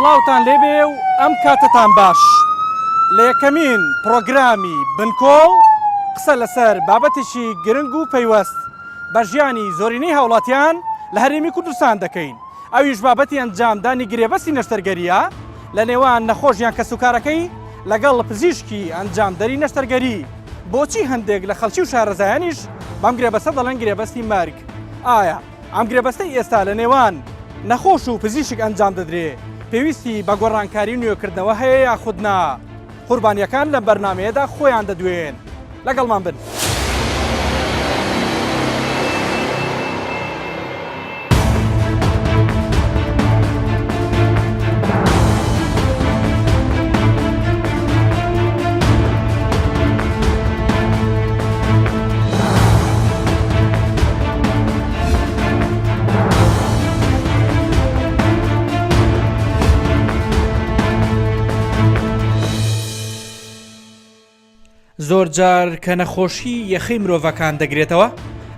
سڵاوتان لێبێ و ئەم کاتتان باش. لە یەکەمین پرۆگرامی بنکۆ قسە لەسەر بابەتێکی گرنگ و پەیوەست بە ژیانی زۆرینەی هاوڵاتیان لە هەرێمی کوردستان دەکەین. ئەویش بابەتی ئەنجامدانی گرێبەستی نەشتەرگەریە لە نێوان نەخۆشیان کەسوکارەکەی لەگەڵ پزیشکی ئەنجامدەری نەشتەرگەری. بۆچی هەندێک لە خەڵکی و شارەزایانیش بەم گرێبەستە دەڵێن گرێبەستی مەرگ؟ ئایا ئەم گرێبەستەی ئێستا لە نێوان نەخۆش و پزیشک ئەنجام دەدرێ پێویستی بە گۆڕانکاری و نوێکردنەوە هەیە یاخود نا؟ قوربانیەکان لەم بەرنامەیەدا خۆیان دەدوێن. لەگەڵمان بن. زۆر جار کە نەخۆشی یەخی مرۆڤەکان دەگرێتەوە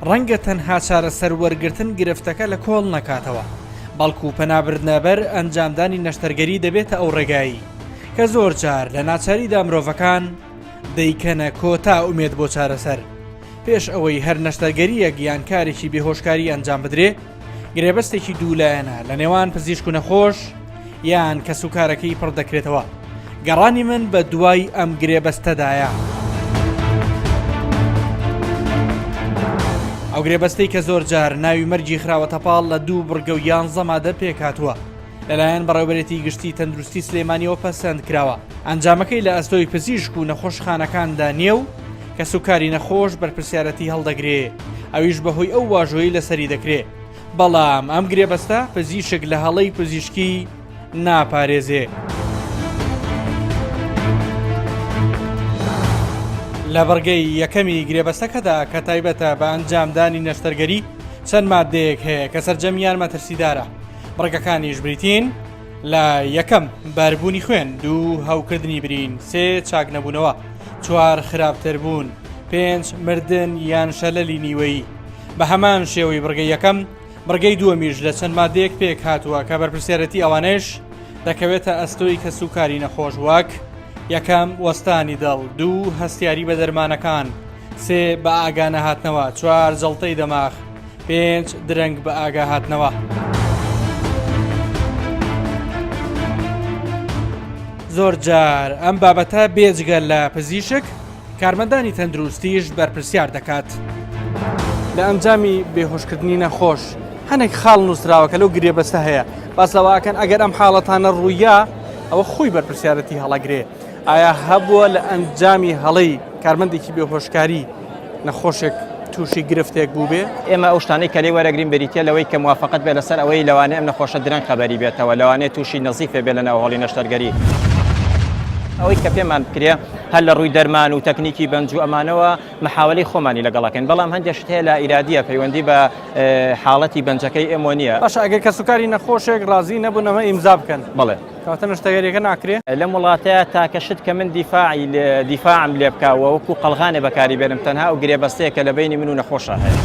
ڕەنگە تەنها چارەسەر وەرگرتن گرفتەکە لە کۆڵ نەکاتەوە، بەڵکو پەنابردنەبەر ئەنجامدانی نەشتەرگەری دەبێتە ئەو ڕێگایی کە زۆر جار لە ناچاریدا مرۆڤەکان دەیکەنە کۆتا ئومێد بۆ چارەسەر. پێش ئەوەی هەر نەشتەرگەریەک یان کارێکی بێهۆشکاری ئەنجام بدرێ گرێبەستێکی دوولایەنە لە نێوان پزیشک و نەخۆش یان کەسوکارەکەی پڕ دەکرێتەوە. گەڕانی من بە دوای ئەم گرێبەستەدایە. ئەو گرێبەستەی کە زۆر جار ناوی مەرجی خراوەتە پاڵ لە 2 بڕگە و 11 مادە پێکاتووە لەلایەن بەڕێوەبەرێتی گشتی تەندروستی سلێمانیەوە پەسەند کراوە. ئەنجامەکەی لە ئەستۆی پزیشک و نەخۆشخانەکاندا نییە و کەسوکاری نەخۆش بەرپرسیارەتی هەڵدەگرێ، ئەویش بەهۆی ئەو واژۆیی لەسەری دەکرێ. بەڵام ئەم گرێبەستە پزیشک لە هەڵەی پزیشکی ناپارێزێ. لە بەرگەی یەکەمی گرێبەستەکەدا کە تایبەتە بە ئەنجامدانی نەشتەرگەری چەند مادەیەک هەیە کە سەرجەمیان مەترسیدارە. بڕگەکانیش بریتین لە یەکەم باربوونی خوێن، 2 هەوکردنی برین، 3 چاک نەبوونەوە، 4 خراپتربوون، 5 مردن یان شەلەلی نیوەیی. بە هەمان شێوەی بڕگەی یەکەم بڕگەی دووەمیش لە چەند مادەیەک پێک هاتووە کە بەرپرسیارەتی ئەوانەش دەکەوێتە ئەستۆی کەسوکاری نەخۆش، وەک یەکەم وەستانی دڵ، 2 هەستیاری بە دەرمانەکان، 3 بە ئاگانە هاتنەوە، 4 جەڵتەی دەماغ، 5 درەنگ بە ئاگا هاتنەوە. زۆر جار ئەم بابەتە بێجگە لە پزیشک کارمەندانی تەندروستیش بەرپرسیار دەکات. لە ئەنجامی بێهۆشکردنی نەخۆش هەنێک خاڵ نووسراوە کە لەو گرێبەستە هەیە. باسەواکەن ئەگەر ئەم حاڵەتانە ڕوویە ئەوە خۆی بەرپرسیارەتی هەڵەگرێ. ئایا هەبووە لە ئەنجامی هەڵەی کارمەندێکی بێهۆشکاری نەخۆشێک تووشی گرفتێک بوو بێ؟ ئێمە ئەو شتانەی کە لێ وەرەگرین بریتە لەوەی کە موافقەت بێ لەسەر ئەوەی لەوانەیە ئەم نەخۆشە درەنگ خەبەری بێتەوە، لەوانەیە تووشی نەزیفێ بێ لە ناو هەڵی نەشتەرگەری. ئەوەی کە پێمان بکرێ هەر لە ڕووی دەرمان و تەکنیکی بەنج و ئەمانەوە محاوەلەی خۆمانی لەگەڵەکەن، بەڵام هەندێک شت هەیە لە ئیرادیە پەیوەندی بە حاڵەتی بەنجەکەی ئێمە نییە. باشە ئەگەر کەسوکاری نەخۆشێک ڕازی نەبوونەوە ئیمزا بکەن، بڵێ کەواتە نەشتەرگەریەکە ناکرێ. لەم وڵاتەیە تاکەشت کە من دیفاعم لێ بکاوە وەکو قەڵغانێ بەکاری بێنم، تەنها ئەو گرێبەستەیە کە لە بینی من و نەخۆشە هەیە.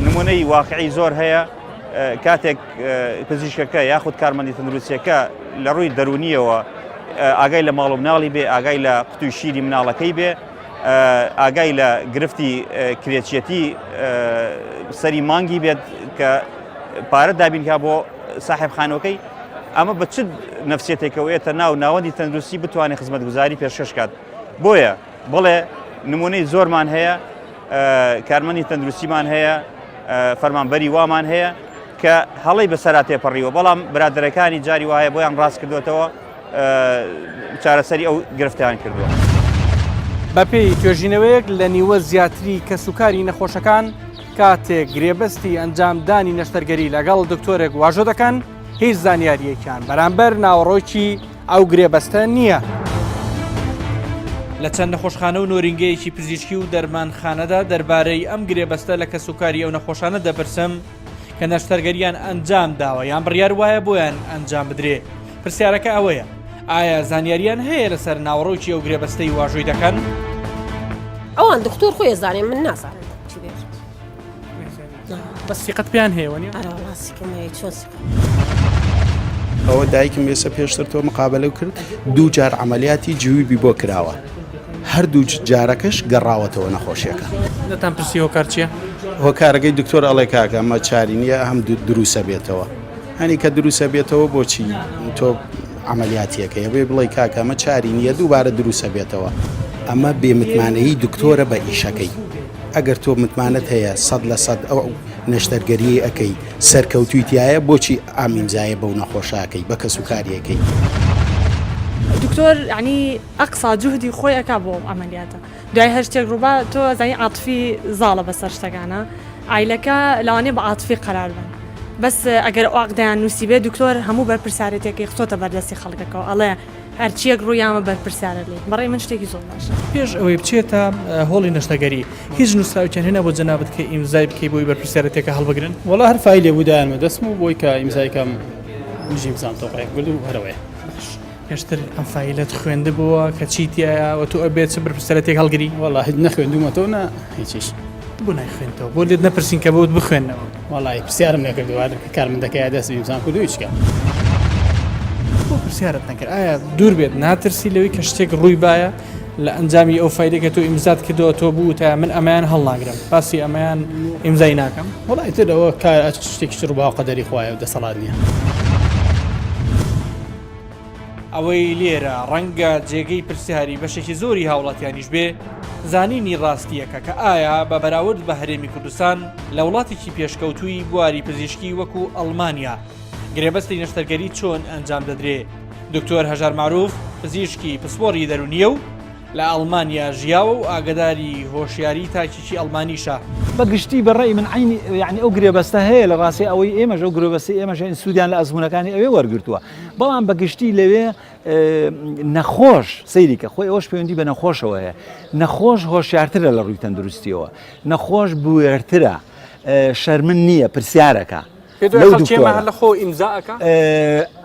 نمونەی واقعی زۆر هەیە کاتێک پزیشکەکە یاخود کارمەندی تەندروستیەکە لە ڕووی دەرونیەوە ئاگای لە ماڵ و مناڵی بێ، ئاگای لە قوتوی شیری مناڵەکەی بێ، ئاگای لە گرفتی کرێچیەتی سەری مانگی بێت کە پارە دابینکا بۆ ساحب خانەوەکەی، ئەمە بە چ نەفسیەتێکەوەیەتە ناو ناوەندی تەندروستی بتوانێت خزمەتگوزاری پێشکەش کات. بۆیە بڵێ نمونەی زۆرمان هەیە، کارمەندی تەندروستیمان هەیە، فەرمانبەری وامان هەیە کە هەڵەی بەسەرا تێپەڕیوە، بەڵام برادەرەکانی جاری وایە بۆیان ڕاست کردوێتەوە، چارەسەری ئەو گرفتیان کردووە. بەپێی توێژینەوەیەک لە نیوە زیاتری کەسوکاری نەخۆشەکان کاتێک گرێبەستی ئەنجامدانی نەشتەرگەری لەگەڵ دکتۆرێک واژۆ دەکەن، هیچ زانیاریەکیان بەرامبەر ناوەڕۆکی ئەو گرێبەستە نییە. لە چەند نەخۆشخانە و نۆرینگەیەکی پزیشکی و دەرمانخانەدا دەربارەی ئەم گرێبەستە لە کەسوکاری ئەو نەخۆشانە دەپرسم کە نەشتەرگەریان ئەنجام داوە یان بڕیار وایە بۆیان ئەنجام بدرێ. پرسیارەکە ئەوەیە، ئایا زانیاریان هەیە لەسەر ناوەڕۆکی ئەو گرێبەستەی واژۆی دەکەن؟ ئەوان دکتۆر خۆی زانێ، من نازانم چی بێت. بەس سیقەت پێیان هەیەوە نیە؟ ئەرە وڵاسیکەم هەیە چۆن سیقەت. ئەوە دایکم ێستا پێشتر تۆ مقابلە کرد 2 جار عملیاتی جوویبی بۆ کراوە هەردوو جارەکەش گەڕاوەتەوە نەخۆشیەکە نەتان پرسی هۆکار چییە؟ هۆکارەکەی دکتۆر ئەڵێ کاکە ئەمە چاری نییە هەم دروسە بێتەوە هەنی کە دروسە بێتەوە بۆچی تۆ عملیاتیەکە بێ بڵێ کاکە ئەمە چاری نییە دووبارە دروسە بێتەوە ئەمە بێمتمانەیی دکتۆرە بە ئیشەکەی ئەگەر تۆ متمانەت هەیە 100% ئەو نەشتەرگەریە ئەەکەی سەرکەوتویتیایە بۆچی ئامینزایە بەو نەخۆشاکەی بە کەسوکاریەکەی دكتور يعني أقصى جهدي خوي أكابو عملياته داي هشتك ربا تو زي عاطفي زالة بس هشتكانا عائلكا لاني بعاطفي قرار بن بس أجر أقدر نسيبه دكتور همو بربرسارتي كي خطوة بردسي خلقك الله هرچی رویام برپرسیاره لی برای من شتێکی زۆر باشە پێش ئەوەی بچێتە هۆڵی نەشتەگەری هیچ نووسراوچەند هێنا بۆ جەنابەت کە ئیمزای بکەی بۆی بەرپرسیارەتێکە هەڵبگرن وڵا هەر فای لێ بودایانمە دەستم و بۆی کە ئیمزایکەم نژی بزانام تۆقەیەک برد و هەرەوەیە پێشتر ئەم فایلەت خوێندە بووە کە چیتیایە و تۆ ئەبێت چ بەرپرسیارەتێک هەڵگری وڵا هیچ نەخوێندومەتەوە نە هیچیش بۆ نایخوێنەوە بۆ لێت نەپرسین کە بۆت بخوێنەوە وڵی پرسیارم نەکردووە کە کارمەندەکەی دەست ئیمزان کرد و هیچکە بۆ پرسیارت نەکرد ئایا دوور بێت ناترسی لەوەی کە شتێک ڕووی باە لە ئەنجامی ئەو فایدەکە تۆ ئیمزات کردەوە تۆ بوو تا من ئەمایان هەڵناگرم باسی ئەمایان ئیمزای ناکەم وڵی ترەوە کار شتێکی تر باو قەدەری خوایە و دەسەڵات نییە ئەوەی لێرە ڕەنگە جێگەی پرسیاری بەشێکی زۆری هاوڵاتیانیش بێ زانینی ڕاستیەکە کە ئایا بە بەراورد بە هەرێمی کوردستان لە وڵاتێکی پێشکەوتووی بواری پزیشکی وەکو ئەڵمانیا گرێبەستی نەشتەرگەری چۆن ئەنجام دەدرێ دکتۆر هەژار معروف پزیشکی پسپۆڕی دەرونیە و لە ئەڵمانیا ژیاوە و ئاگداری هۆشیاری تاکیی ئەڵمانیشە بەگشتی بەڕێی من عینی یعنی ئەو گرێبەستە هەیە لە ڕاستی ئەوەی ئێمەش ئەو گرێبەستی ئێمەش سوودیان لە ئەزمونەکانی ئەوێ وەرگرتووە بەڵام بەگشتی لەوێ نەخۆش سەیریکە خۆی ئەوش پەیوەندی بە نەخۆشەوە هەیە نەخۆش هۆشیارترە لە ڕووی تەندروستیەوە نەخۆش بوێرترە شەرمن نییە پرسیارەکە لە خۆ ئیمزاەکە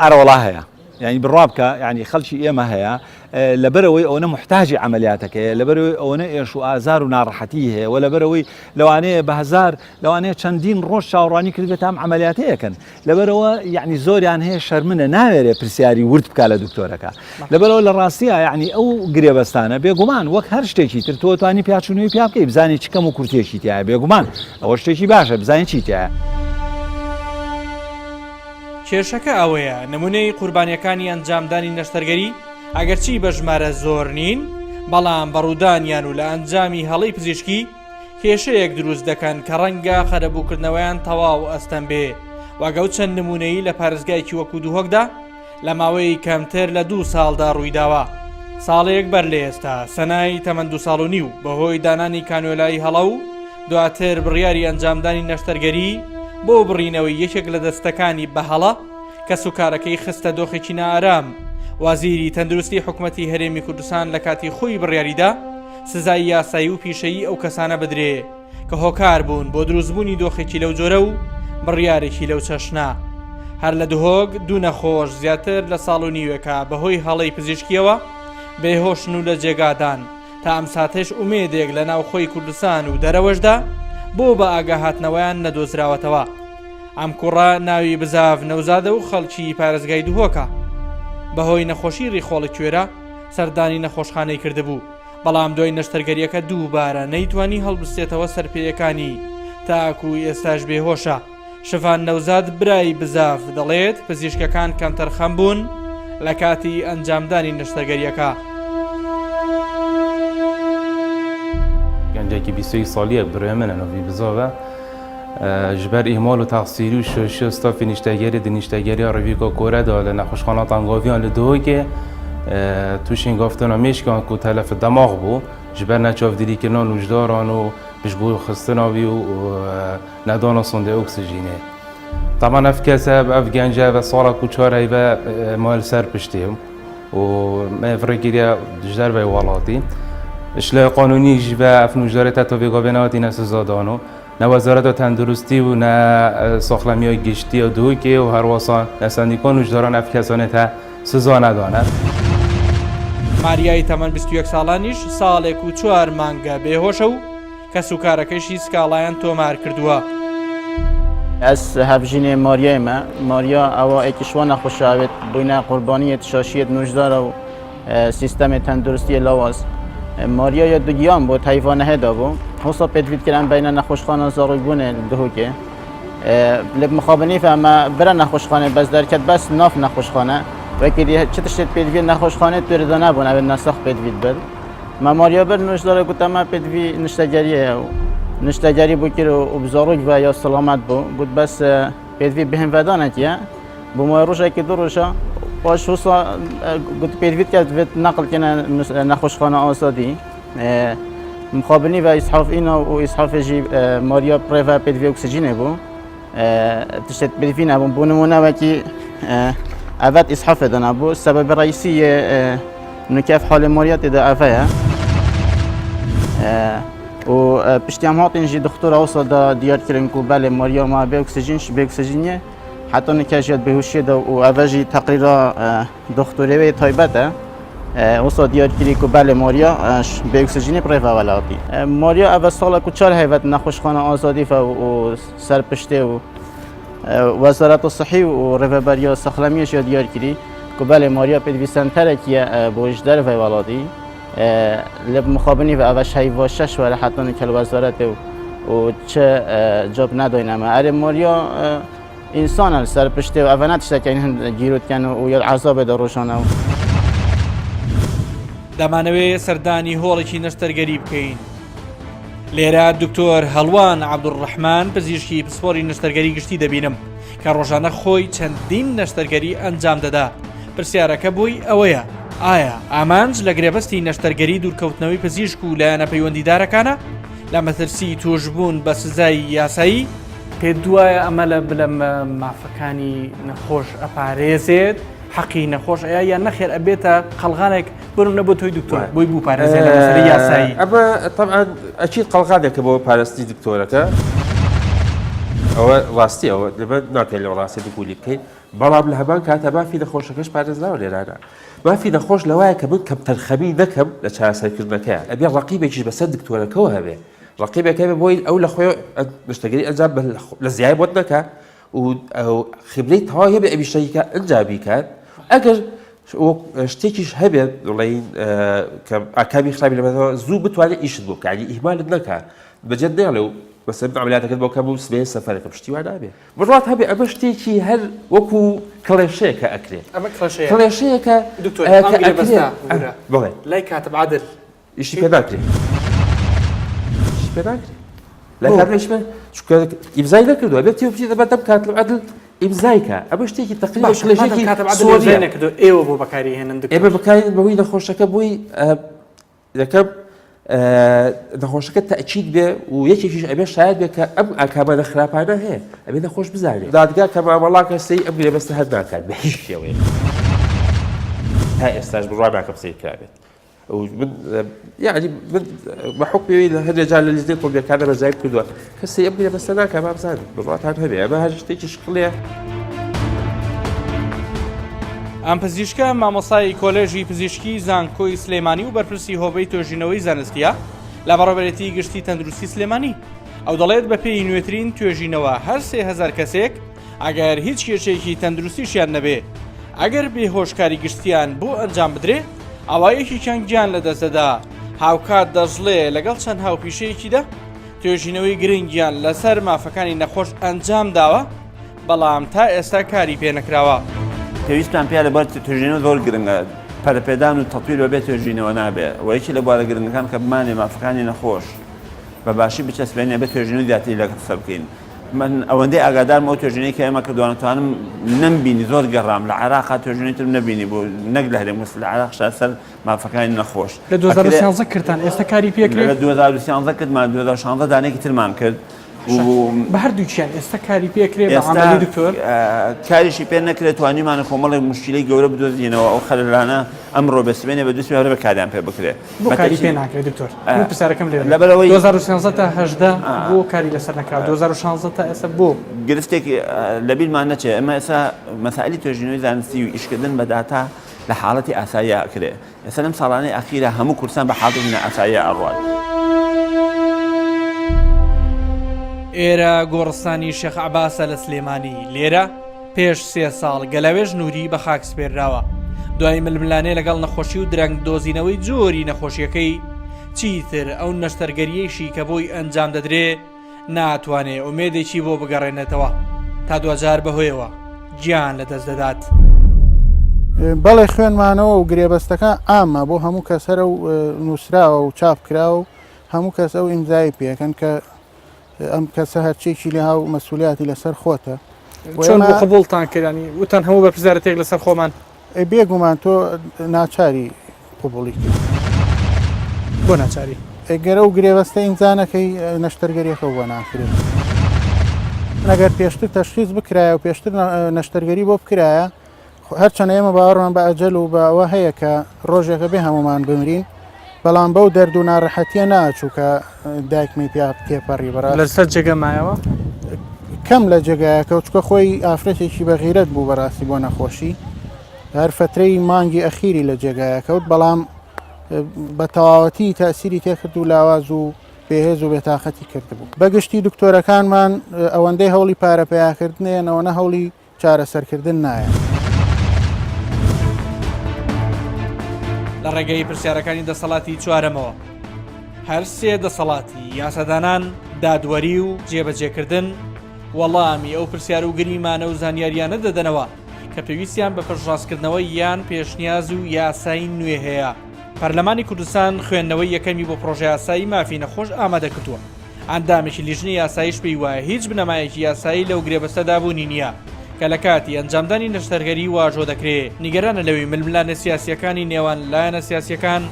ئەرەوەڵا هەیە يعني بالرابكة يعني خلشي إيما هي لبروي أو أنا محتاج عملياتك لبروي أو أنا إيش وآزار ونارحتيه ولا بروي لو أنا بهزار لو أنا شندين روش شاوراني كده بتعمل عملياتي كان لبروي يعني زور يعني هي شرمنا ناوية برسياري ورد بكالة دكتورك لبروي للراسية يعني أو قريبستانة بيجومان وقت هرشتيشي ترتو تاني بيعشوني بيعبكي بزاني كم وكرتيشي تاعي بيجومان أول شيء باشا بزاني شيء تاعي کێشەکە ئەوەیە نمونەی قوربانیەکانی ئەنجامدانی نەشتەرگەری ئەگەرچی بە ژمارە زۆر نین بەڵام بەڕوودانیان و لە ئەنجامی هەڵەی پزیشکی کێشەیەک دروست دەکەن کە ڕەنگە خەرەبووکردنەوەیان تەواو ئەستەم بێ واگەوت چەند نمونەی لە پارێزگایکی وەکو دووهۆکدا لە ماوەی کەمتر لە 2 ساڵدا ڕوویداوە ساڵێک بەر لە ئێستا سەنای تەمەند 2 ساڵ و نیو بەهۆی دانانی کانۆلایی هەڵە و دواتر بڕیاری ئەنجامدانی نەشتەرگەری بۆ بڕینەوەی یەکێک لە دەستەکانی بەهەڵە کە سوکارەکەی خستە دۆخێکی نائارام وازیری تەندروستی حکوومەتی هەرێمی کوردستان لە کاتی خۆی بڕیاریدا سزای یاسایی و پیشەیی ئەو کەسانە بدرێ کە هۆکار بوون بۆ دروستبوونی دۆخێکی لەو جۆرە و بڕیارێکی لەو چەشنا هەر لە دهۆک دوو نەخۆش زیاتر لە ساڵ و نیوەکە بەهۆی هەڵەی پزیشکیەوە بێهۆشن و لە جێگادان تا ئەم ساتێش ئومێدێک لە ناوخۆی کوردستان و دەرەوەشدا بۆ بە ئاگاهاتنەوەیان نەدۆزراوەتەوە ئەم کوڕە ناوی بزاف نەوزادە و خەڵکی پارێزگای دووهۆکە بەهۆی نەخۆشی ڕیخۆڵی کوێرە سەردانی نەخۆشخانەی کردبوو بەڵام دوای نەشتەرگەریەکە دووبارە نەیتوانی هەڵبستێتەوە سەرپێیەکانی تاکوی ئێستاش بێهۆشە شەفان نەوزاد برای بزاف دەڵێت پزیشکەکان کەمتەرخەم بوون لە کاتی ئەنجامدانی نەشتەرگەریەکە گەنجێکی 21 ساڵیە برای منە نۆڤی بزاوە ji ber îhmal û texsîrî û şoşiya stafê nîştegerê di nîştegeriya Revîka Kore'da li nexweşxanatan gaviyan li Duhokê tûşên gavtina mêşkan ku telef demaq bû ji ber neçavdîrîkirina nûjdaran û piştbû xistina wî û nedana sondê oksijînê. Teman ev kes ev genc ev sala ku çar heyve mal ser piştî û me firêkiriya ji dervey welatî. İşle qanûnî ji ve ev nûjdarê tetovê gavên hatîne sizadano نه وزارت تندرستی و نه ساختمانی گشتی و دوکی و هر واسان نه سندیکان وجداران افکسانه تا سزا نداند. ماریای تەمەن 21 ساڵانیش ساڵێک و 4 مانگە بێهۆشە و کە سوکارەکەیشی سکاڵایان تۆمار کردووە. از هفجین ماریا او اکشوان خوشاوت بین قربانیت شاشیت نوجدار و سیستم تندرستی لواز ماریا یا دوگیان بود حیوان هدا بود حساب پدوید کردن بین نخوشخانه زاغیگونه دهوکه لب مخابنی فهم برا نخوشخانه بس درکت بس ناف نخوشخانه وکی چه تشت پدوید نخوشخانه توریده نبود اول نسخ پدوید بل ما ماریا بر نوجدار گفتم ما پدوید نشتجریه نشتجری بود که و بزرگ و یا سلامت بود بس پدوید بهم ودانت یا بوم روزه که دو روزه باش وصل قلت بيدفيت كانت نقل كنا نخوشخانة آزادي مخابني و إسحاف إنا و إسحاف جي ماريا بريفا بيدفي أكسجين بو تشت بيدفينا بو بونمونا وكي أفات إسحاف دنا بو السبب الرئيسي إنه كيف حال ماريا تدا أفايا و بشتيام هاتين جي دكتور أوصل دا ديار كرنكو بالي ماريا ما بأكسجينش بأكسجينية حتی نکشیت بهوشی و اوجی تقریر دکتری تایبته وسط دیار کلی که بله ماریا به اکسیژن پروا ولاتی ماریا اول سال کوچال هیوت نخوشخانه آزادی و سرپشته و وزارت الصحی و رهبری سخلمیش دیار کلی که بله ماریا پدویسن ترکیه بوجدار و ولاتی لب مخابنی و اوش هیواشش و حتی نکل وزارت و چه جاب نداینم اره ماریا انسان سرپشته و اوانتش که این گیرود کنه و یا عذاب داروشانه دەمانەوێت سەردانی هۆڵێکی نەشتەرگەری بکەین. لێرە دکتۆر هەڵوان عەبدوڕەحمان پزیشکی پسپۆری نەشتەرگەری گشتی دەبینم کە ڕۆژانە خۆی چەندین نەشتەرگەری ئەنجام دەدا. پرسیارەکە بووی ئەوەیە ئایا ئامانج لە گرێبەستی نەشتەرگەری دوورکەوتنەوەی پزیشک و لایەنە پەیوەندیدارەکانە لە مەترسی توشبوون بە سزای یاسایی؟ پێ دوایە ئەمە لە بلەم مافەکانی نەخۆش ئەپارێزێت حەقی نەخۆش ئەیە یان نەخێر ئەبێتە قەڵغانێک بڕم نەبوو تۆی دکتۆر بۆی بوو پارێزێت لە مەسەلەی یاسایی. ئەمە طبعا ئەچی قەڵغانێکە بۆ پارێزی دکتۆرەکە ئەوە ڕاستی ئەوە لەبەر ناکەین لە وڵاتی دوگولی بکەین بەڵام لە هەمان کاتە مافی نەخۆشەکەش پارێزراوە لێرانە. مافی نەخۆش لەوایە کە من کەم تەرخەمی نەکەم لە چارەسەرکردنەکەیە ئەبێ ڕەقیبێکیش بەسەر دکتۆرەکەەوە هەبێ ڕقیبێکە بۆی ئەو لە خۆی نشتەگەری ئەنجام لە زیای بۆت نەکە و خبرەی تەواو هەبێ ئەویشتەیکە ئەنجامی کات ئەگەر شتێکیش هەبێت دڵین کە ئاکامی خراپی لەبەرەوە زوو بتوانێت ئیشت بۆ بکە یعنی ئیهمالت نەکات بەجێت نێڵێ و بەسەر عەمەلیاتەکەت بۆ کەم و سبەی سەفەرەکە پشتیوان نابێ بڕات هەبێ ئەمە شتێکی هەر وەکو کڵێشەیەکە ئەکرێت کڵێشەیەکە بڵێ لای کاتب عادل ئیشتی پێ ناکرێت لا كارنيش ما شو كذا إمزاي لك كده أبيتي وبتي تبى تبكات العدل إمزاي كا أبغى شتيكي تقريبا شيء كاتب عدل إمزاي كده إيه أبو بكاري هنا عندك إيه بكاري بوي نخوش كبوي إذا كم نخوش كتأكيد به ويجي شيء أبي شاهد بك أم أكمل خراب أنا هي أبي نخوش بزاري دادقا كما والله كسي أبغى بس هذا كان بيش يا وين هاي استاج بالرابع كبسي كابت ومن يعني من بحكمي الرجال اللي زي طول كان مزايد كذا كسي يبغي بس انا كمان بزاد بالرات هذا ما هاجتيش شقليه ئەم پزیشکە مامۆستای کۆلێژی پزیشکی زانکۆی سلێمانی و بەرپرسی هۆبەی توێژینەوەی زانستیە لە بەڕێوەبەرێتی گشتی تەندروستی سلێمانی ئەو دەڵێت بە پێی نوێترین توێژینەوە هەر 3000 کەسێک ئەگەر هیچ کێشێکی تەندروستیشیان نەبێ ئەگەر بێهۆشکاری گشتیان بۆ ئەنجام بدرێ ئەوایەکی چەند گیان لە دەستەدا هاوکات دەژڵێ لەگەڵ چەند هاوپیشەیەکیدا توێژینەوەی گرنگیان لەسەر مافەکانی نەخۆش ئەنجام داوە بەڵام تا ئێستا کاری پێ نەکراوە. پێویستمان پێ لەبەر توێژینەوە زۆر گرنگە پەرەپێدان و تەطویر بەبێت توێژینەوە نابێ و یەکی لە بوارە گرنگەکان کە بمانێ مافەکانی نەخۆش بە باشی بچەسبێنێ بێت توێژینەوەی زیاتری لە قسە بکەین. من ئەوەندەی ئاگادارم ئەو توێژینەی کە ئێمە کردوانەتوانم نەمبینی زۆر گەڕام لە عێراقا توێژینەی تر نەبینی بۆ نەک لە هەرێم لە عێراقشا سەر مافەکانی نەخۆش لە 2013 کردان ئێستا کاری پێکرێت لە 2013 کردمان 2016 دانێکی ترمان کرد بە هەردووچیان ئێستا کاری پێکرێت بە عەمەلی دکتۆر کاریشی پێ نەکرێت توانیمانە کۆمەڵی مشکلەی گەورە بدۆزینەوە ئەو خەلەلانە ئەمڕۆ بەسبێنێ بە دووسێ هەرە بەکاریان پێ بکرێت بۆ کاری پێ ناکرێت دکتۆر من پرسیارەکەم لێرە لەبەرەوەی 2013 تا 18 بۆ کاری لەسەر نەکراوە 2016 تا ئێستا بۆ گرفتێکی لەبیرمان نەچێ ئەمە ئێستا مەسائلی توێژینەوەی زانستی و ئیشکردن بە داتا لە حاڵەتی ئاساییە ئەکرێ ئێستا لەم ساڵانەی ئەخیرە هەموو کورسان بە حاڵەتی ئاساییە ئەڕوات. ئێرە گۆڕستانی شێخ عەباسە لە سلێمانی. لێرە پێش 3 ساڵ گەلاوێژ نووری بە خاک سپێرراوە. دوای ململانێ لەگەڵ نەخۆشی و درەنگ دۆزینەوەی جۆری نەخۆشیەکەی چیتر ئەو نەشتەرگەریەیشی کە بۆی ئەنجام دەدرێ ناتوانێ ئومێدێکی بۆ بگەڕێنێتەوە تا دوجار بەهۆیەوە گیان لە دەست دەدات. بەڵێ خوێنمانەوە و گرێبەستەکە ئامە بۆ هەموو کەس هەرە و نووسراوە و چاپ کراوە و هەموو کەس ئەو ئیمزای پێکەن کە ئەم کەسە هەرچێکی لە هاو مەسئولیاتی لەسەر خۆتە. چۆن بۆ قبوڵتان کردانی وتان هەموو بەرپرسیارەتێک لەسەر خۆمان بێگومان تۆ ناچاری قوبوڵی کرد. بۆ ناچاری ئەگەرە و گرێبەستە ئیمزانەکەی نەشتەرگەریەکە بۆ ناکرێت. ئەگەر پێشتر تەشخیص بکرایە و پێشتر نەشتەرگەری بۆ بکرایە هەرچەنە ئێمە باوەڕمان بە ئەجەل و بەوە هەیە کە ڕۆژێکە بێ هەمومان بمرین، بەڵام بەو دەرد و ناڕەحەتیە ناچوو کە دایکمی پیا تێپەڕی بەڕاست لەسەر جێگە مایەوە کەم لە جێگایە کەوتکە خۆی ئافرەتێکی بەغیرەت بوو بەڕاستی بۆ نەخۆشی هەر فترەی مانگی ئەخیری لە جێگایە کەوت، بەڵام بە تەواوەتی تاسیری تێکرد و لاواز و بێهێز و بێتاقەتی کردبوو. بەگشتی دکتۆرەکانمان ئەوەندەی هەوڵی پارەپەیاکردنێن ئەوەنە هەوڵی چارەسەرکردن نایە. لە ڕێگەی پرسیارەکانی دەسەڵاتی چوارەمەوە هەر 3 دەسەڵاتی یاسادانان دادوەری و جێبەجێکردن وەڵامی ئەو پرسیار و گریمانە و زانیاریانە دەدەنەوە کە پێویستیان بە پشتڕاستکردنەوەی یان پێشنیاز و یاسایی نوێ هەیە. پەرلەمانی کوردستان خوێندنەوەی یەکەمی بۆ پرۆژە یاسایی مافی نەخۆش ئامادە کردووە. ئەندامێکی لیژنەی یاساییش پێی وایە هیچ بنەمایەکی یاسایی لەو گرێبەستەدا بوونی نییە کە لە کاتی ئەنجامدانی نەشتەرگەری واژۆ دەکرێت. نیگەرانە لەوەی ململانە سیاسیەکانی نێوان لایەنە سیاسیەکان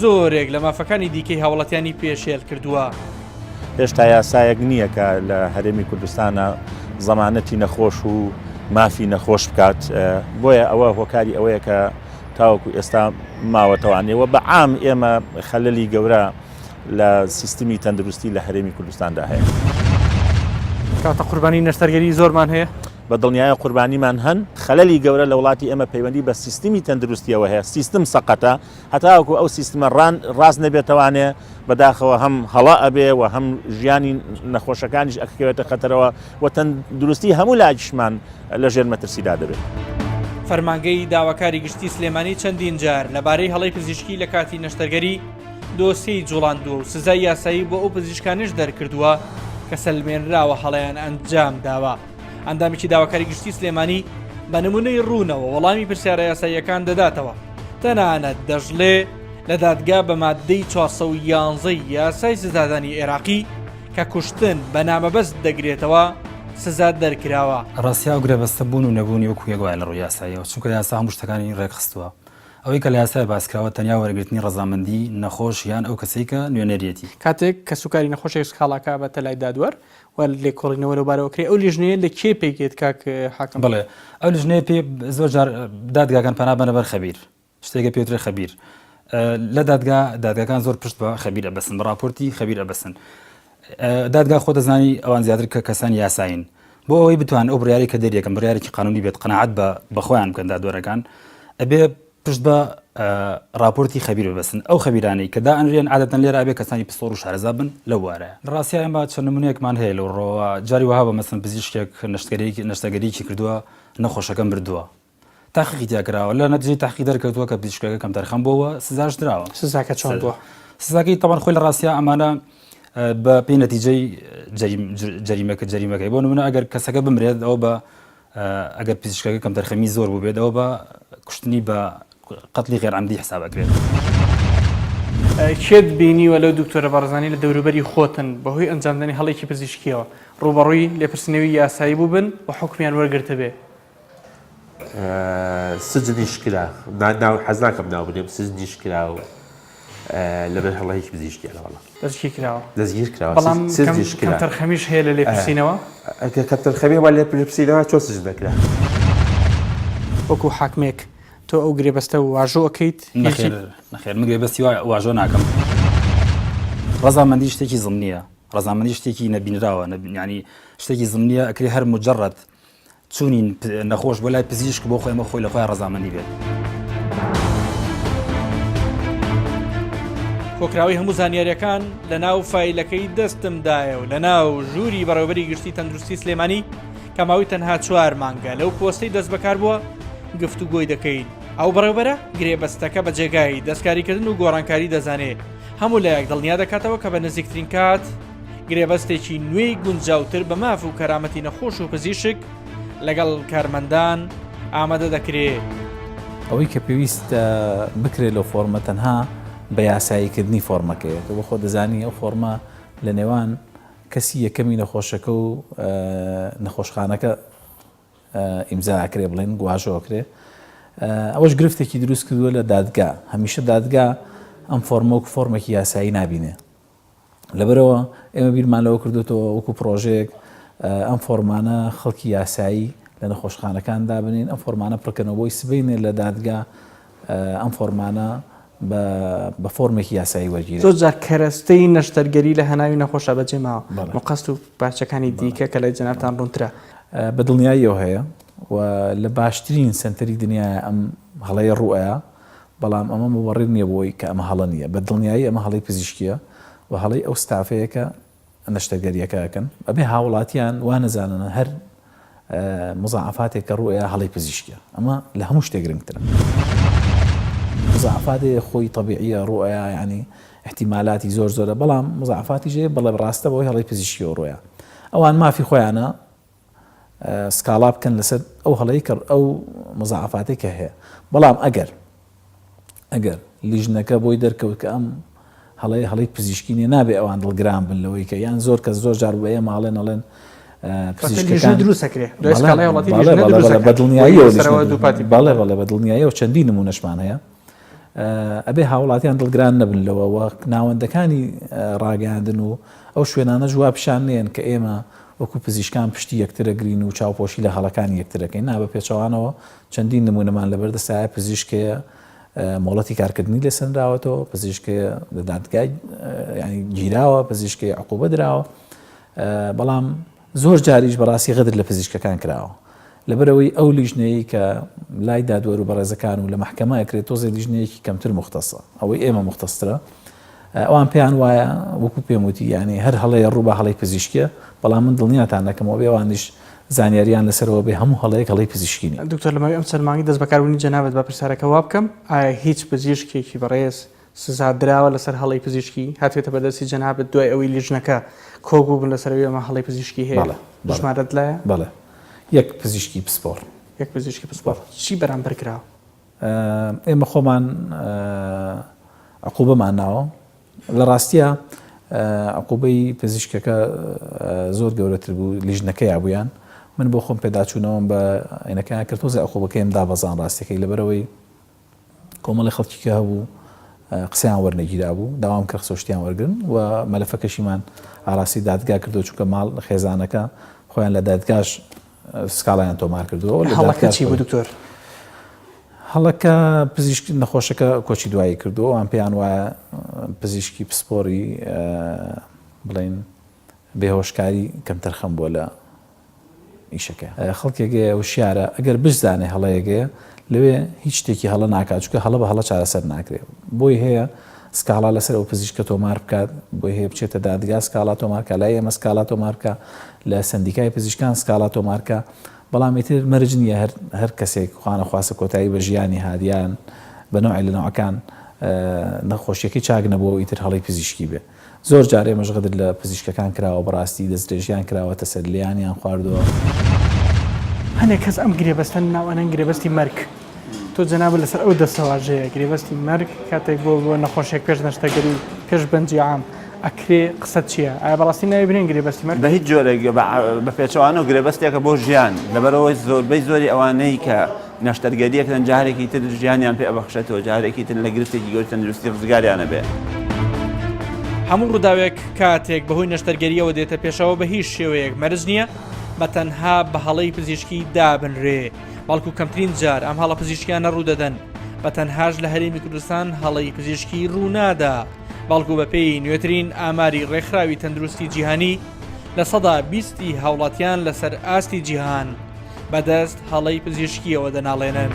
زۆرێک لە مافەکانی دیکەی هاوڵەتیانی پێشێل کردووە. هێشتا یاسایەک نییە کە لە هەرێمی کوردستانە زەمانەتی نەخۆش و مافی نەخۆش بکات، بۆیە ئەوە هۆکاری ئەوەیە کە تاوەکو ئێستا ماوەتەوانێەوە بە عام ئێمە خەلەلی گەورە لە سیستمی تەندروستی لە هەرێمی کوردستاندا هەیە. کاتە قوربانی نەشتەرگەری زۆرمان هەیە بە دڵنیایە قوربانیمان هەن خەلەلی گەورە لە وڵاتی ئێمە پەیوەندی بە سیستمی تەندروستیەوە هەیە. سیستم سەقەتە هەتاوەکو ئەو سیستمە ڕاست نەبێتوانێ بەداخەوە هەم هەڵا ئەبێ و هەم ژیانی نەخۆشەکانیش ئەکەوێتە خەتەرەوە و تەندروستی هەموو لاجشمان لە ژێر مەترسیدا دەبێت. فەرمانگەی داواکاری گشتی سلێمانی چەندین جار لەبارەی هەڵەی پزیشکی لە کاتی نەشتەرگەری دۆسیەی جوڵاندووە و سزای یاسایی بۆ ئەو پزیشکانش دەرکردووە کە سەلمێنراوە هەڵەیان ئەنجام داوە. ئەندامێکی داواکاری گشتی سلێمانی بە نمونەی ڕوونەوە وەڵامی پرسیارە یاساییەکان دەداتەوە. تەنانەت دەژڵێ لە دادگا بە مادەی 411 یاسای سزادانی عێراقی کە کوشتن بە نامەبەست دەگرێتەوە سزا دەرکراوە. ڕاستیا و گرێبەستە بوون و نەبوونی وەکو یەکوایە لە ڕووی یاساییەوە، چونکە یاسا هەموو شتەکانی ڕێکخستووە. ئەوەی کە لە یاسای باسکراوە تەنیا وەرگرتنی ڕەزامەندی نەخۆش یان ئەو کەسەی کە نوێنەرێتی. کاتێک کە سوکاری نەخۆشێک سکاڵاکە بەتە لای دادوەر و لێکۆڵینەوە لەبارەوەکرێ ئەو لیژنەیە لە کێ پێیگێت کاک حاکم؟ بڵێ ئەو لیژنەیە پێ زۆر جار دادگاکان پەنا بەنە بەر خەبیر، شتێکە پێوترێ خەبیر. لە دادگاکان زۆر پشت بە خەبیر ئەبەسن، بە راپۆرتی خەبیر ئەبەسن. دادگا خۆ دەزانی ئەوان زیاتر کە کەسانی یاساین بۆ ئەوەی بتوان ئەو بڕیاری کە دەریەکەم بڕیارێکی قانونی بێت قەناعەت بە خۆیان بکەن دادوەرەکان ئەبێ پشت بە راپۆرتی خەبیر ببەسن. ئەو خەبیرانەی کە دائەنرێن عادەتەن لێرە ئەبێ کەسانی پسۆڕ و شارەزا بن لەو وارەیە. ڕاستیە ئێمە چەند نمونەیەکمان هەیە لەو ڕۆوە جاری وها بە مەسەن پزیشکێک نەشتەرگەریی کردووە نەخۆشەکەم بردووە تاقیقی تیاکراوە لە نەتیجەی تاقیق دەرکەوتووە کە پزیشکەکە کەم تەرخەم بووە سزاش درراوە. سزاکە چۆن بووە؟ سزاکەی تەمان خۆی لە ڕاستیە ئەمانە بە پێی نەتیجەی جەریمەکەی بۆ نمونە ئەگەر کەسەکە بمرێت ئەو بە ئەگەر پزیشکەکە کەم تەرخەمی زۆر بوو بێت ئەوە بە کوشتنی بە قەتلی غێر عەمدی حسابەکرێت. کێت بینیوە لەو دکتۆرە بەڕێزانی لە دەوروبەری خۆتن بەهۆی ئەنجامدانی هەڵێکی پزیشکیەوە ڕوبەڕووی لێپرسینەوەی یاسایی بوو بن و حکمیان وەرگرتە بێ؟ سجنیش کرا ناو حەز ناکەم ناو بنێم سجنیش کرا و لەبەر هەڵەیەکی پزیشکیانەوەڵە دەستگیر کراوە دەستگیر کراوە. بەڵام کەم تەرخەمیش هەیە لە لێپرسینەوە؟ کەم تەرخەمی وە لێپرسینەوە چۆن سجن دەکرا؟ وەکو حاکمێک تۆ ئەو گرێبەستە و واژۆ ئەەکەیت؟ نەخێر من گرێبەستی واژۆ ناکەم. ڕەزامەندی شتێکی زمنیە، ڕەزامەندی شتێکی نەبینراوە، ینی شتێکی زمنیە ئەکرێ هەر مجرد چوونین نەخۆش بۆ لای پزیشک بۆ خۆی ئەمە خۆی لە خۆی ڕەزامەندی بێت. کۆکراوی هەموو زانیاریەکان لە ناو فایلەکەی دەستمدایە و لە ناو ژووری بەڕێوەبەری گشتی تەندروستی سلێمانی کە ماوەی تەنها 4 مانگە لەو پۆستەی دەست بەکار بووە گفتوگۆی دەکەین. ئەو بەڕێوەبەرە گرێبەستەکە بە جێگای دەستکاریکردن و گۆڕانکاری دەزانێت هەموو لایەک دڵنیا دەکاتەوە کە بە نزیکترین کات گرێبەستێکی نوێی گونجاوتر بە ماف و کەرامەتی نەخۆش و پزیشک لەگەڵ کارمەندان ئامادە دەکرێت. ئەوەی کە پێویستە بکرێت لەو فۆرمە تەنها بە یاساییکردنی فۆرمەکەیە بۆ خۆ دەزانی ئەو فۆرمە لە نێوان کەسی یەکەمی نەخۆشەکە و نەخۆشخانەکە ئیمزاکرێ بڵێن گواژەوەکرێ. ئەوەش گرفتێکی دروست کردووە لە دادگا. هەمیشە دادگا ئەم فۆرمە و فۆرمێکی یاسایی نابینێ. لەبەرەوە ئێمە بیرمان لەوە کردوێتەوە وەکو پرۆژەیەک ئەم فۆرمانە خەڵکی یاسایی لە نەخۆشخانەکان دابنین، ئەم فۆرمانە پڕکەنەوەی سبینێ لە دادگا ئەم فۆرمانە بە فۆرمێکی یاسایی وەرگیرێت. زۆر جار کەرەستەی نەشتەرگەری لە هەناوی نەخۆشە بەجێماوە مقەست و پارچەکانی دیکە کە لە جەنابتان ڕوونترە. بە دڵنیاییەوە هەیە و لە باشترین سنتەری دنیاە ئەم هەڵەیە ڕوئەیە، بەڵام ئەمە مەوەڕێ نییە بۆی کە ئەمە هەڵە نییە. بە دڵنیایی ئەمە هەڵی پزیشکیە و هەڵی ئەو ستافەیەکە نەشتەرگەریەکەکەن ئەبێ هاوڵاتیان وا نەزانن هەر مزعفاتێک کە ڕوئەیە هەڵی پزیشکیە. ئەمە لە هەموو شتێک گرنگترە. مزعفاتێ خۆی طبیعیە ڕوئەیە، ینی احتیمالاتی زۆر زۆرە، بەڵام مزعفاتی ژێ بەڵێ ڕاستە بۆی هەڵی پزیشکی ڕوئە. ئەوان مافی خۆیانە سکاڵا بکەن لەسەر ئەو هەڵەی کە ئەو مزعفاتێکە هەیە. بەڵام ئەگەر لیژنەکە بۆی دەرکەوت کە ئەم هەڵی پزیشکی نیە، نابێ ئەوان دڵگران بن لەوەی کە یان زۆر کەس زۆر جار بەیە ماڵێن ئەڵێن بەڵێ بە دڵنیاییەوە چەندی نمونەشمان هەیە. ئەبێ هاوڵاتیان دڵگران نەبن لەوە ناوەندەکانی ڕاگەاندن و ئەو شوێنانە جواب پیشان نێن کە ئێمە وەکو پزیشکان پشتی یەکترەگرین و چاوپۆشی لە هەڵەکانی یەکترەکەین. نا بە پێچەوانەوە چەندین نمونەمان لەبەردەسایە پزیشکەیە مۆڵەتی کارکردنی لێسەنراوەتەوە، پزیشکەیە لە دادگای ینی گیراوە، پزیشکی عقوبە درراوە، بەڵام زۆر جاریش بەڕاستی غەدر لە پزیشکەکان کراوە لەبەرەوەی ئەو لیژنەیە کە لای دادوەر و بەڕێزەکان و لە محکەمە ئەکرێت تۆزێ لیژنەیەکی کەمتر مختصە، ئەوەی ئێمە مختصرە. ئەوان پێیان وایە وەکو پێم وتی ینی هەر هەڵەیە ڕوو بە هەڵی پزیشکیە، بەڵام من دڵنیاتان دەکەمەوە بێوانیش زانیاریان لەسەرەوە بێ هەموو هەڵەیەک هەڵی پزیشکینی. دکتۆر لەمەوەی ئەم سەرمانگی دەست بەکاربوونی جەنابەت بە پرسیارەکە وا بکەم، ئایا هیچ پزیشکێکی بەڕێز سزادراوە لەسەر هەڵی پزیشکی هاتوێتە بەدەستی جەنابەت دوای ئەوەی لیژنەکە کۆبوو بن لەسەرەوەی ئەمە هەڵی پزیشکی هەیە؟ ژمارەت لایە؟ بەڵێ، یەک پزیشکی پسپۆر. یەک پزیشکی پسپۆر. چی بەرامبەر کراوە؟ ئێمە خۆمان عقوبەمان ناوە. لە ڕاستیە عقوبەی پزیشکەکە زۆر گەورەتر بوو لیژنەکەی یابوویان. من بۆ خۆم پێداچوونەوەم بە عینەکەیان کرد تۆزە عقوبەکەیم دابەزان ڕاستیەکەی لەبەرەوەی کۆمەڵی خەڵکی کە هەبوو قسەیان وەرنەگیرا بوو، داوام کە قسەشتیان وەرگن و مەلەفەکەشیمان ئاراسی دادگا کردو چونکە ماڵ خێزانەکە خۆیان لە دادگاش سکاڵیان تۆمار کردووە. هەڵەکە چی بوو دکتۆر؟ هەڵەکە پزیشکی نەخۆشەکە کۆچی دوایی کردووە، ئەوان پێیان وایە پزیشکی پسپۆری بڵین بێهۆشکاری کەمتر خەم بووە لە ئیشەکە. خەڵکێکەیە وشیارە ئەگەر بزانێ هەڵەیەگەیە لەوێ هیچ شتێکی هەڵە ناکات، چونکە هەڵە بە هەڵە چارەسەر ناکرێت. بۆی هەیە سکاڵا لەسەر ئەو پزیشکە تۆمار بکات، بۆی هەیە بچێتە دادگا سکاڵا تۆمارکە، لای ئێمە سکاڵا تۆمارکە، لە سندیکای پزیشکان سکاڵا تۆمارکە. بەڵام ئیتر مەرج نییە هەر کەسێک خوانە خواسە کۆتایی بە ژیانی هادیان بە نوعی لە نەوەکان نەخۆشیەکەی چاک نەبووە و ئیتر هەڵی پزیشکی بێ. زۆر جارێ مەژغەدر لە پزیشکەکان کراوە، بەڕاستی دەستدرێژیان کراوەتە سەر لیانیان خواردووە. هەنێک کەس ئەم گرێبەستن ناوانەن گرێبەستی مەرگ. تۆ جەنابەت لەسەر ئەو دەسەواژەیە گرێبەستی مەرگ کاتێک بۆ نەخۆشیێک پێش نەشتەگەری پێش بەنجی عام ئەکرێ قسە چییە؟ ئایا بەڕاستی ناوی برێن گرێبەستی مەرگ؟ بە هیچ جۆرێک بە پێچەوانە و گرێبەستێکە بۆ ژیان، لەبەرەوەی زۆربەی زۆری ئەوانەی کە نەشتەرگەریەکەن جارێکی تر ژیانیان پێ ئەبەخشێتەوە، جارێکی تر لە گرفتێکی گەوری تەندروستی ڕزگاریانە بێ. هەموو ڕووداوێک کاتێک بەهۆی نەشتەرگەریەوە دێتە پێشەوە بە هیچ شێوەیەک مەرج نییە بە تەنها بە هەڵەی پزیشکی دابنرێ، بەڵکو کەمترین جار ئەم هەڵە پزیشکیانە ڕوودەدەن بە تەنهاش لە هەرێمی کوردستان هەڵەی پزیشکی ڕوونادا، بەڵکو بەپێی نوێترین ئاماری ڕێکخراوی تەندروستی جیهانی لە سەدا 20 هاوڵاتیان لەسەر ئاستی جیهان بەدەست هەڵەی پزیشکیەوە دەناڵێنن.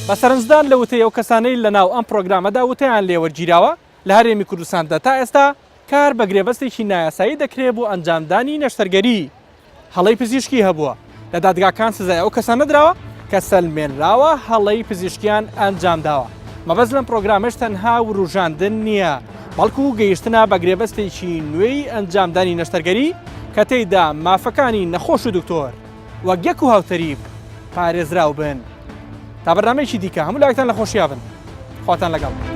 بە سەرنجدان لە وتەیە و کەسانەی لە ناو ئەم پرۆگرامەدا وتەیان لێوەرگیراوە لە هەرێمی کوردستاندا تا ئێستا کار بە گرێبەستێکی نایاسایی دەکرێت بۆ ئەنجامدانی نەشتەرگەری. هەڵەی پزیشکی هەبووە لە دادگاکان سزای ئەو کەسان نەدراوە کە سەلمێنراوە هەڵەی پزیشکیان ئەنجامداوە. مەبەست لەم پرۆگرامش تەنها وروژاندن نییە، بەڵکو گەیشتنە بە گرێبەستێکی نوێی ئەنجامدانی نەشتەرگەری کە تێیدا مافەکانی نەخۆش و دکتۆر وەک یەک و هاوتەریب پارێزراو بن. تا بەرنامەیەکی دیکە هەموو لایەکتان لە خۆشییا بن. خواتان لەگەڵ.